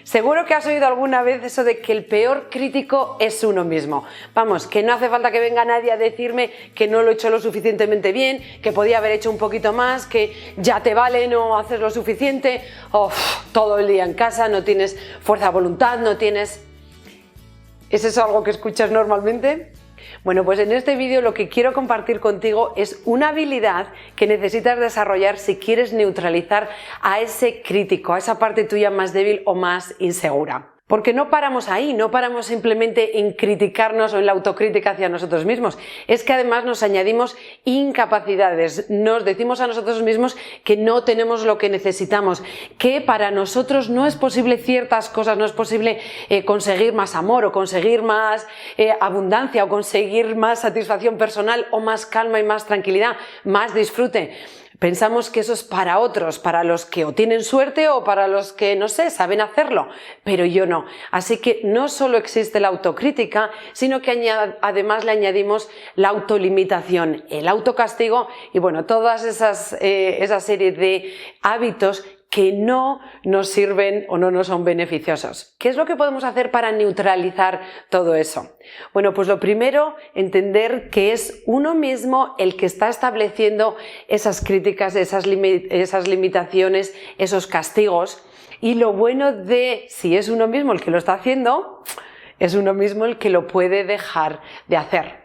Seguro que has oído alguna vez eso de que el peor crítico es uno mismo. Vamos, que no hace falta que venga nadie a decirme que no lo he hecho lo suficientemente bien, que podía haber hecho un poquito más, que ya te vale, no haces lo suficiente, todo el día en casa, no tienes fuerza de voluntad, no tienes... ¿Es eso algo que escuchas normalmente? Bueno, pues en este vídeo lo que quiero compartir contigo es una habilidad que necesitas desarrollar si quieres neutralizar a ese crítico, a esa parte tuya más débil o más insegura. Porque no paramos ahí, no paramos simplemente en criticarnos o en la autocrítica hacia nosotros mismos. Es que además nos añadimos incapacidades, nos decimos a nosotros mismos que no tenemos lo que necesitamos, que para nosotros no es posible ciertas cosas, no es posible conseguir más amor o conseguir más abundancia o conseguir más satisfacción personal o más calma y más tranquilidad, más disfrute. Pensamos que eso es para otros, para los que o tienen suerte o para los que, no sé, saben hacerlo, pero yo no. Así que no solo existe la autocrítica, sino que además le añadimos la autolimitación, el autocastigo y bueno, todas esa serie de hábitos que no nos sirven o no nos son beneficiosos. ¿Qué es lo que podemos hacer para neutralizar todo eso? Bueno, pues lo primero, entender que es uno mismo el que está estableciendo esas críticas, esas limitaciones, esos castigos. Y lo bueno de si es uno mismo el que lo está haciendo, es uno mismo el que lo puede dejar de hacer.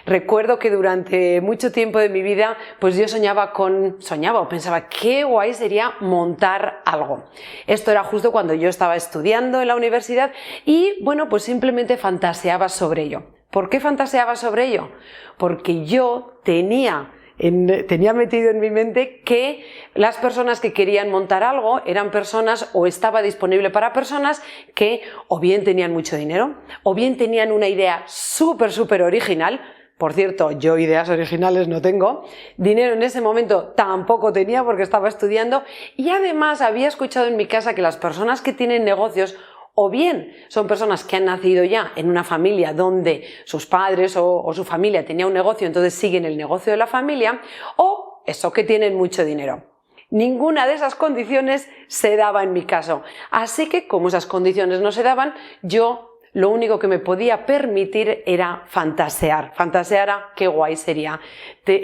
Recuerdo que durante mucho tiempo de mi vida pues yo soñaba o pensaba qué guay sería montar algo. Esto era justo cuando yo estaba estudiando en la universidad y bueno, pues simplemente fantaseaba sobre ello. ¿Por qué fantaseaba sobre ello? Porque yo tenía metido en mi mente que las personas que querían montar algo eran personas o estaba disponible para personas que o bien tenían mucho dinero o bien tenían una idea súper original. Por cierto, yo ideas originales no tengo, dinero en ese momento tampoco tenía porque estaba estudiando y además había escuchado en mi casa que las personas que tienen negocios o bien son personas que han nacido ya en una familia donde sus padres o su familia tenía un negocio, entonces siguen el negocio de la familia, o eso que tienen mucho dinero. Ninguna de esas condiciones se daba en mi caso. Así que como esas condiciones no se daban, yo lo único que me podía permitir era fantasear. Fantasear a qué guay sería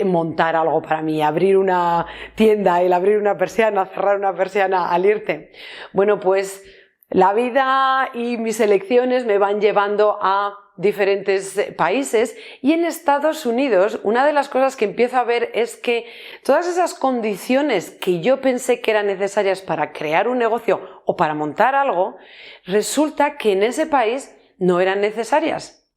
montar algo para mí, abrir una tienda, el abrir una persiana, cerrar una persiana al irte. Bueno, pues la vida y mis elecciones me van llevando a diferentes países y en Estados Unidos una de las cosas que empiezo a ver es que todas esas condiciones que yo pensé que eran necesarias para crear un negocio o para montar algo, resulta que en ese país no eran necesarias.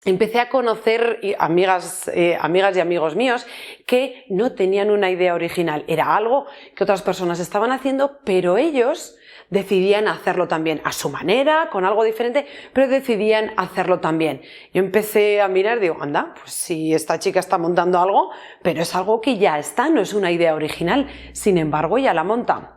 Empecé a conocer amigas y amigos míos que no tenían una idea original. Era algo que otras personas estaban haciendo, pero ellos decidían hacerlo también a su manera, con algo diferente, pero decidían hacerlo también. Yo empecé a mirar, digo, anda, pues si esta chica está montando algo, pero es algo que ya está, no es una idea original, sin embargo ya la monta.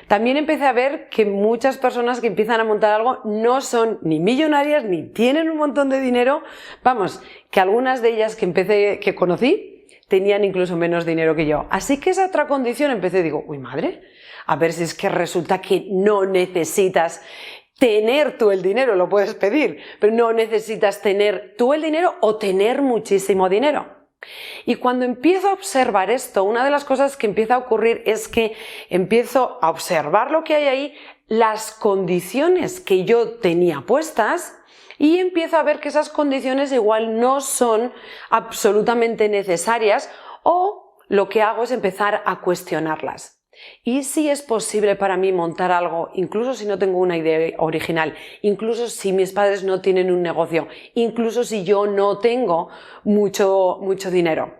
También empecé a ver que muchas personas que empiezan a montar algo no son ni millonarias ni tienen un montón de dinero. Vamos, que algunas de ellas que conocí tenían incluso menos dinero que yo. Así que esa otra condición digo, uy madre, a ver si es que resulta que no necesitas tener tú el dinero, lo puedes pedir, pero no necesitas tener tú el dinero o tener muchísimo dinero. Y cuando empiezo a observar esto, una de las cosas que empieza a ocurrir es que empiezo a observar lo que hay ahí, las condiciones que yo tenía puestas y empiezo a ver que esas condiciones igual no son absolutamente necesarias o lo que hago es empezar a cuestionarlas. ¿Y si es posible para mí montar algo, incluso si no tengo una idea original, incluso si mis padres no tienen un negocio, incluso si yo no tengo mucho dinero?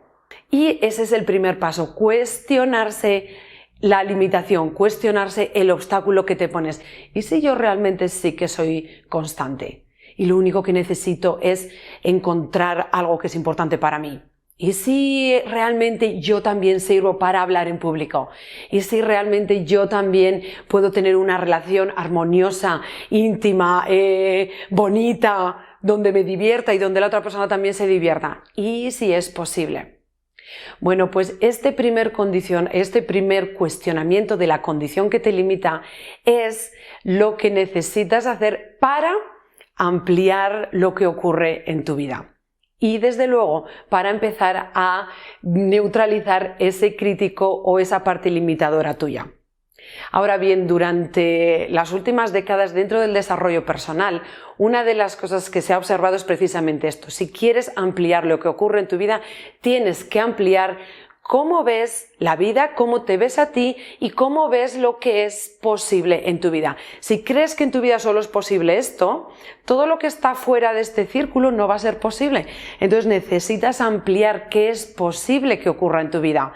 Y ese es el primer paso, cuestionarse la limitación, cuestionarse el obstáculo que te pones. ¿Y si yo realmente sí que soy constante? Y lo único que necesito es encontrar algo que es importante para mí. ¿Y si realmente yo también sirvo para hablar en público? ¿Y si realmente yo también puedo tener una relación armoniosa, íntima, bonita, donde me divierta y donde la otra persona también se divierta? ¿Y si es posible? Bueno, pues este primer cuestionamiento de la condición que te limita es lo que necesitas hacer para ampliar lo que ocurre en tu vida. Y desde luego, para empezar a neutralizar ese crítico o esa parte limitadora tuya. Ahora bien, durante las últimas décadas dentro del desarrollo personal, una de las cosas que se ha observado es precisamente esto. Si quieres ampliar lo que ocurre en tu vida, tienes que ampliar cómo ves la vida, cómo te ves a ti y cómo ves lo que es posible en tu vida. Si crees que en tu vida solo es posible esto, todo lo que está fuera de este círculo no va a ser posible. Entonces necesitas ampliar qué es posible que ocurra en tu vida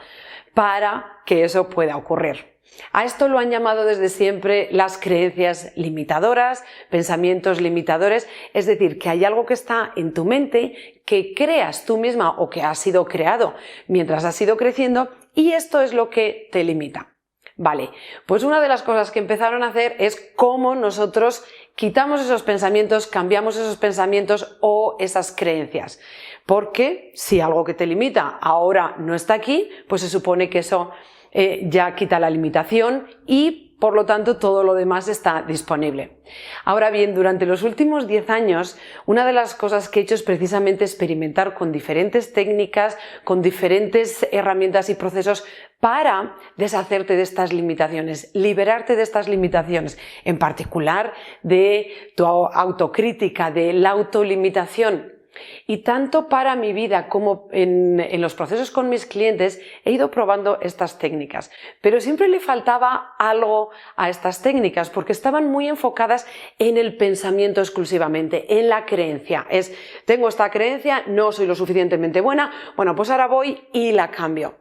para que eso pueda ocurrir. A esto lo han llamado desde siempre las creencias limitadoras, pensamientos limitadores, es decir, que hay algo que está en tu mente que creas tú misma o que ha sido creado mientras has ido creciendo y esto es lo que te limita. Vale, pues una de las cosas que empezaron a hacer es cómo nosotros quitamos esos pensamientos, cambiamos esos pensamientos o esas creencias. Porque si algo que te limita ahora no está aquí, pues se supone que eso ya quita la limitación y por lo tanto todo lo demás está disponible. Ahora bien, durante los últimos 10 años, una de las cosas que he hecho es precisamente experimentar con diferentes técnicas, con diferentes herramientas y procesos para deshacerte de estas limitaciones, liberarte de estas limitaciones, en particular de tu autocrítica, de la autolimitación. Y tanto para mi vida como en los procesos con mis clientes he ido probando estas técnicas, pero siempre le faltaba algo a estas técnicas porque estaban muy enfocadas en el pensamiento exclusivamente, en la creencia. Tengo esta creencia, no soy lo suficientemente buena, bueno, pues ahora voy y la cambio.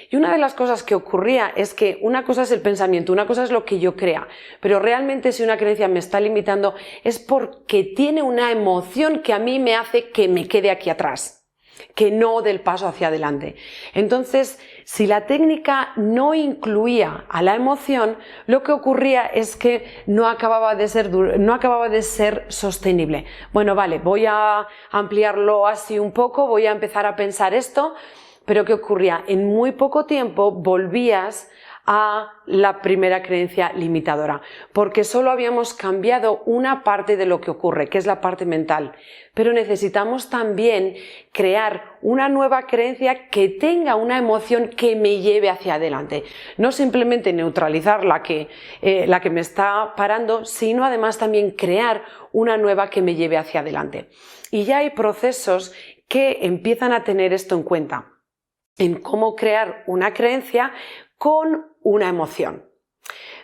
Y una de las cosas que ocurría es que una cosa es el pensamiento, una cosa es lo que yo crea, pero realmente si una creencia me está limitando es porque tiene una emoción que a mí me hace que me quede aquí atrás, que no dé el paso hacia adelante. Entonces, si la técnica no incluía a la emoción, lo que ocurría es que no acababa de ser sostenible. Bueno, vale, voy a ampliarlo así un poco, voy a empezar a pensar esto. Pero ¿qué ocurría? En muy poco tiempo volvías a la primera creencia limitadora, porque solo habíamos cambiado una parte de lo que ocurre, que es la parte mental. Pero necesitamos también crear una nueva creencia que tenga una emoción que me lleve hacia adelante. No simplemente neutralizar la que me está parando, sino además también crear una nueva que me lleve hacia adelante. Y ya hay procesos que empiezan a tener esto en cuenta, en cómo crear una creencia con una emoción.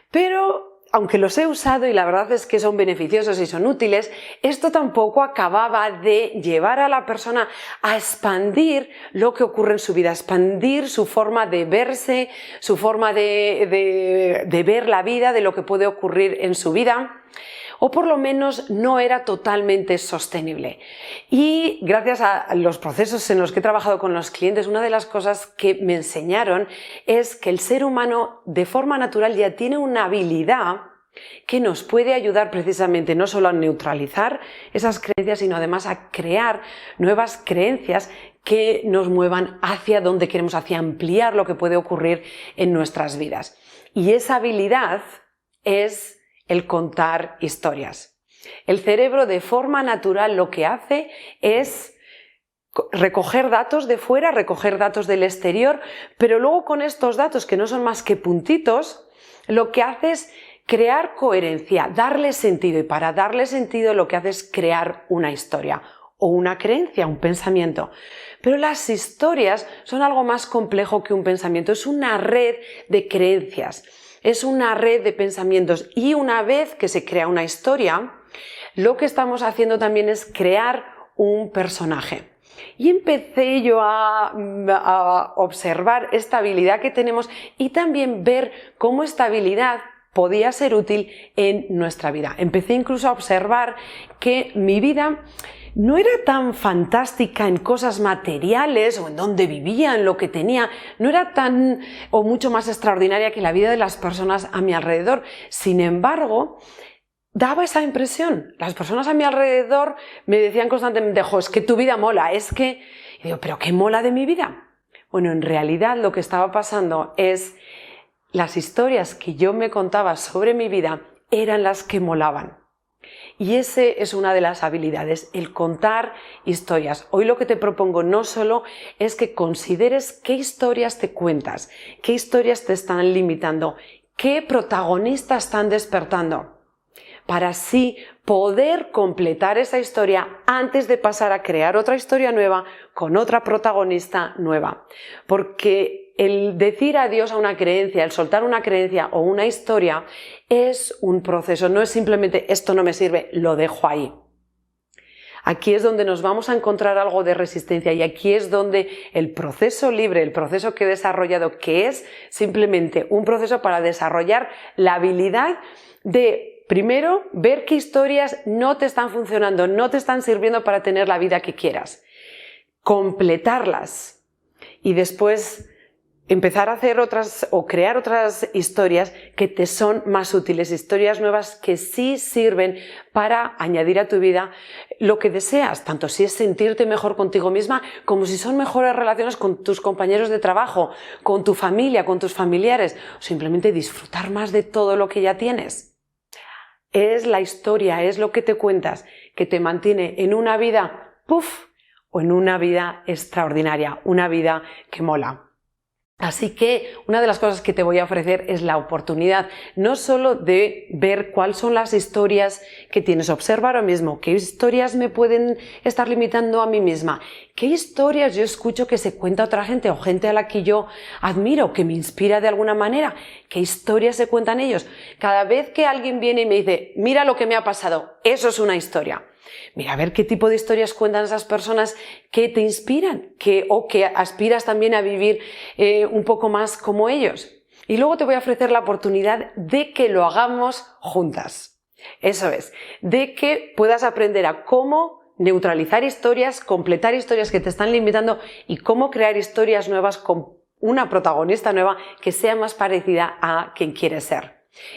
Pero, aunque los he usado y la verdad es que son beneficiosos y son útiles, esto tampoco acababa de llevar a la persona a expandir lo que ocurre en su vida, expandir su forma de verse, su forma de ver la vida, de lo que puede ocurrir en su vida. O por lo menos no era totalmente sostenible. Y gracias a los procesos en los que he trabajado con los clientes, una de las cosas que me enseñaron es que el ser humano de forma natural ya tiene una habilidad que nos puede ayudar precisamente no solo a neutralizar esas creencias, sino además a crear nuevas creencias que nos muevan hacia donde queremos, hacia ampliar lo que puede ocurrir en nuestras vidas. Y esa habilidad es el contar historias. El cerebro de forma natural lo que hace es recoger datos de fuera, recoger datos del exterior, pero luego con estos datos que no son más que puntitos, lo que hace es crear coherencia, darle sentido y para darle sentido lo que hace es crear una historia o una creencia, un pensamiento. Pero las historias son algo más complejo que un pensamiento, es una red de creencias. Es una red de pensamientos y una vez que se crea una historia, lo que estamos haciendo también es crear un personaje. Y empecé yo a observar esta habilidad que tenemos y también ver cómo esta habilidad podía ser útil en nuestra vida. Empecé incluso a observar que mi vida no era tan fantástica en cosas materiales o en dónde vivía, en lo que tenía, no era tan o mucho más extraordinaria que la vida de las personas a mi alrededor. Sin embargo, daba esa impresión. Las personas a mi alrededor me decían constantemente, jo, es que tu vida mola, es que... Y digo, ¿pero qué mola de mi vida? Bueno, en realidad lo que estaba pasando es las historias que yo me contaba sobre mi vida eran las que molaban. Y ese es una de las habilidades, el contar historias. Hoy lo que te propongo no solo es que consideres qué historias te cuentas, qué historias te están limitando, qué protagonistas están despertando, para así poder completar esa historia antes de pasar a crear otra historia nueva con otra protagonista nueva. Porque el decir adiós a una creencia, el soltar una creencia o una historia es un proceso, no es simplemente esto no me sirve, lo dejo ahí. Aquí es donde nos vamos a encontrar algo de resistencia y aquí es donde el proceso libre, el proceso que he desarrollado, que es simplemente un proceso para desarrollar la habilidad de, primero, ver qué historias no te están funcionando, no te están sirviendo para tener la vida que quieras, completarlas y después empezar a hacer otras o crear otras historias que te son más útiles, historias nuevas que sí sirven para añadir a tu vida lo que deseas, tanto si es sentirte mejor contigo misma como si son mejores relaciones con tus compañeros de trabajo, con tu familia, con tus familiares, o simplemente disfrutar más de todo lo que ya tienes. Es la historia, es lo que te cuentas que te mantiene en una vida ¡puf! O en una vida extraordinaria, una vida que mola. Así que una de las cosas que te voy a ofrecer es la oportunidad no solo de ver cuáles son las historias que tienes, observa ahora mismo qué historias me pueden estar limitando a mí misma, qué historias yo escucho que se cuenta otra gente o gente a la que yo admiro, que me inspira de alguna manera, qué historias se cuentan ellos. Cada vez que alguien viene y me dice, mira lo que me ha pasado, eso es una historia. Mira, a ver qué tipo de historias cuentan esas personas que te inspiran, o que aspiras también a vivir un poco más como ellos. Y luego te voy a ofrecer la oportunidad de que lo hagamos juntas. Eso es, de que puedas aprender a cómo neutralizar historias, completar historias que te están limitando y cómo crear historias nuevas con una protagonista nueva que sea más parecida a quien quieres ser.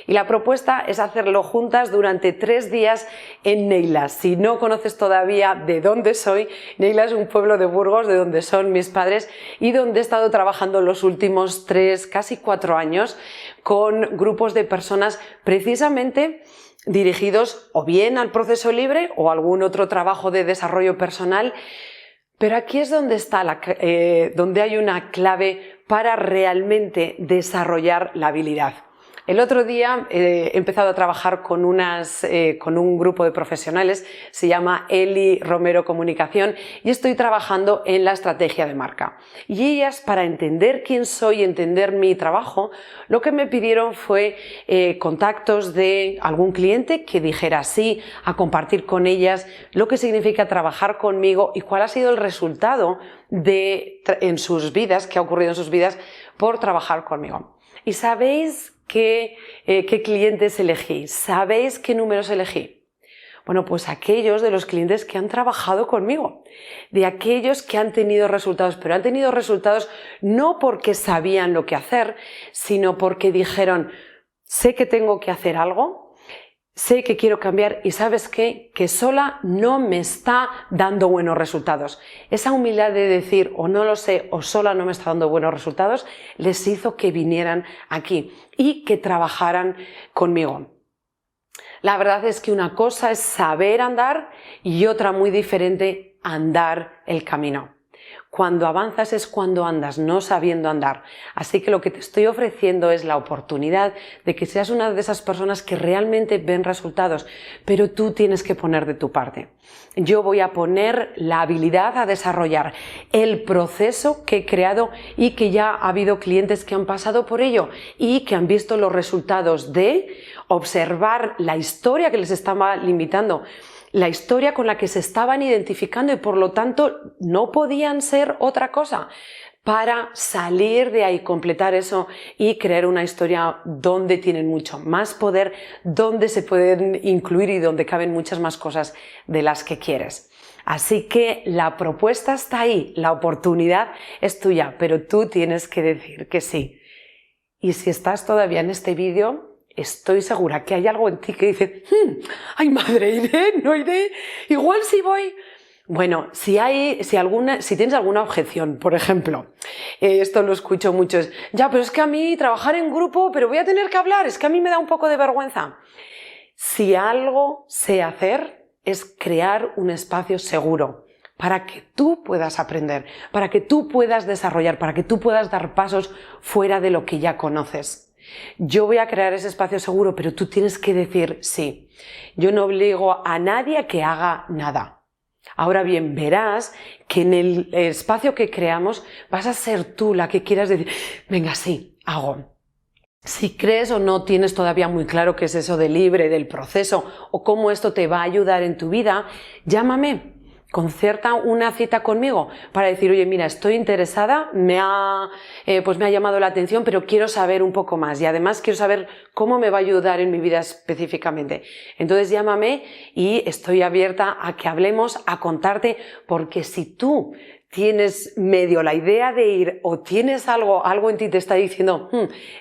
Y la propuesta es hacerlo juntas durante 3 días en Neila. Si no conoces todavía de dónde soy, Neila es un pueblo de Burgos, de donde son mis padres y donde he estado trabajando los últimos 3, casi 4 años con grupos de personas precisamente dirigidos o bien al proceso libre o algún otro trabajo de desarrollo personal. Pero aquí es donde está donde hay una clave para realmente desarrollar la habilidad. El otro día he empezado a trabajar con un grupo de profesionales, se llama Eli Romero Comunicación, y estoy trabajando en la estrategia de marca. Y ellas, para entender quién soy, entender mi trabajo, lo que me pidieron fue contactos de algún cliente que dijera sí a compartir con ellas lo que significa trabajar conmigo y cuál ha sido el resultado en sus vidas, que ha ocurrido en sus vidas por trabajar conmigo. ¿Y sabéis qué clientes elegí? ¿Sabéis qué números elegí? Bueno, pues aquellos de los clientes que han trabajado conmigo, de aquellos que han tenido resultados, pero han tenido resultados no porque sabían lo que hacer, sino porque dijeron, sé que tengo que hacer algo, sé que quiero cambiar y ¿sabes qué? Que sola no me está dando buenos resultados. Esa humildad de decir o no lo sé o sola no me está dando buenos resultados les hizo que vinieran aquí y que trabajaran conmigo. La verdad es que una cosa es saber andar y otra muy diferente, andar el camino. Cuando avanzas es cuando andas, no sabiendo andar. Así que lo que te estoy ofreciendo es la oportunidad de que seas una de esas personas que realmente ven resultados, pero tú tienes que poner de tu parte. Yo voy a poner la habilidad a desarrollar, el proceso que he creado y que ya ha habido clientes que han pasado por ello y que han visto los resultados de observar la historia que les estaba limitando, la historia con la que se estaban identificando y por lo tanto no podían ser otra cosa para salir de ahí, completar eso y crear una historia donde tienen mucho más poder, donde se pueden incluir y donde caben muchas más cosas de las que quieres. Así que la propuesta está ahí, la oportunidad es tuya, pero tú tienes que decir que sí. Y si estás todavía en este vídeo, estoy segura que hay algo en ti que dice, ¡ay madre, iré, no iré! Igual sí voy, Bueno, si tienes alguna objeción, por ejemplo, esto lo escucho mucho, ya, pero es que a mí trabajar en grupo, pero voy a tener que hablar, es que a mí me da un poco de vergüenza. Si algo sé hacer es crear un espacio seguro para que tú puedas aprender, para que tú puedas desarrollar, para que tú puedas dar pasos fuera de lo que ya conoces. Yo voy a crear ese espacio seguro, pero tú tienes que decir sí. Yo no obligo a nadie a que haga nada. Ahora bien, verás que en el espacio que creamos vas a ser tú la que quieras decir, venga, sí, hago. Si crees o no tienes todavía muy claro qué es eso de libre, del proceso o cómo esto te va a ayudar en tu vida, llámame. Concerta una cita conmigo para decir, oye, mira, estoy interesada, me ha llamado la atención, pero quiero saber un poco más y además quiero saber cómo me va a ayudar en mi vida específicamente. Entonces llámame y estoy abierta a que hablemos, a contarte, porque si tú tienes medio la idea de ir o tienes algo en ti te está diciendo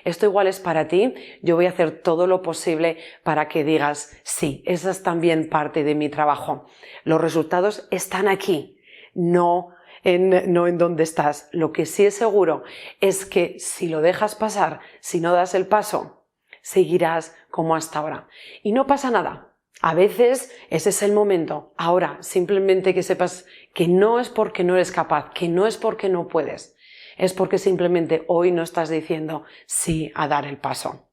esto igual es para ti, yo voy a hacer todo lo posible para que digas sí, esa es también parte de mi trabajo. Los resultados están aquí, no en dónde estás. Lo que sí es seguro es que si lo dejas pasar, si no das el paso, seguirás como hasta ahora. Y no pasa nada. A veces ese es el momento. Ahora, simplemente que sepas que no es porque no eres capaz, que no es porque no puedes, es porque simplemente hoy no estás diciendo sí a dar el paso.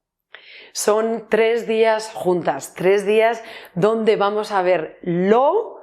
Son 3 días juntas, 3 días donde vamos a ver lo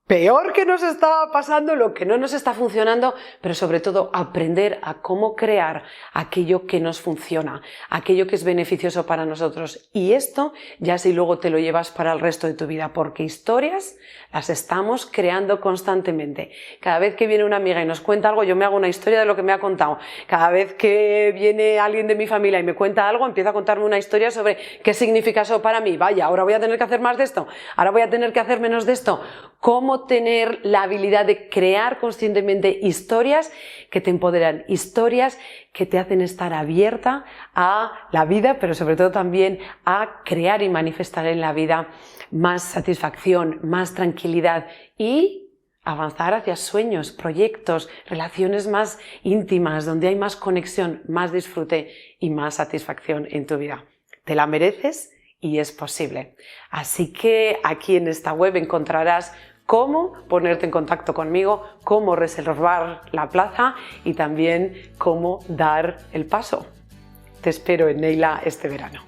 peor que nos está pasando, lo que no nos está funcionando, pero sobre todo aprender a cómo crear aquello que nos funciona, aquello que es beneficioso para nosotros. Y esto ya si luego te lo llevas para el resto de tu vida, porque historias las estamos creando constantemente. Cada vez que viene una amiga y nos cuenta algo, yo me hago una historia de lo que me ha contado. Cada vez que viene alguien de mi familia y me cuenta algo, empieza a contarme una historia sobre qué significa eso para mí. Vaya, ahora voy a tener que hacer más de esto, ahora voy a tener que hacer menos de esto. Cómo tener la habilidad de crear conscientemente historias que te empoderan, historias que te hacen estar abierta a la vida, pero sobre todo también a crear y manifestar en la vida más satisfacción, más tranquilidad y avanzar hacia sueños, proyectos, relaciones más íntimas, donde hay más conexión, más disfrute y más satisfacción en tu vida. Te la mereces y es posible. Así que aquí en esta web encontrarás cómo ponerte en contacto conmigo, cómo reservar la plaza y también cómo dar el paso. Te espero en Neila este verano.